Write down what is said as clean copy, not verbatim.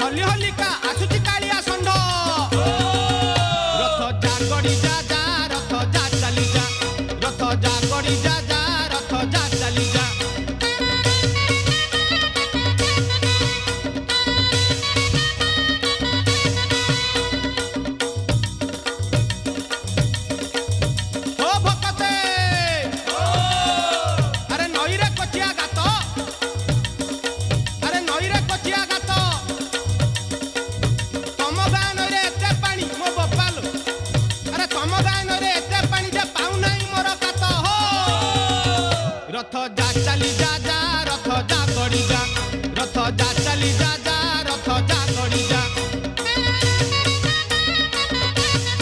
हली हलिका आसुची कालिया षंढ रथ जा गड़ी जा जा रथ जा चली जा रथ जा गड़ी जा जा रथ जा चली जा रथ जा चली जा जा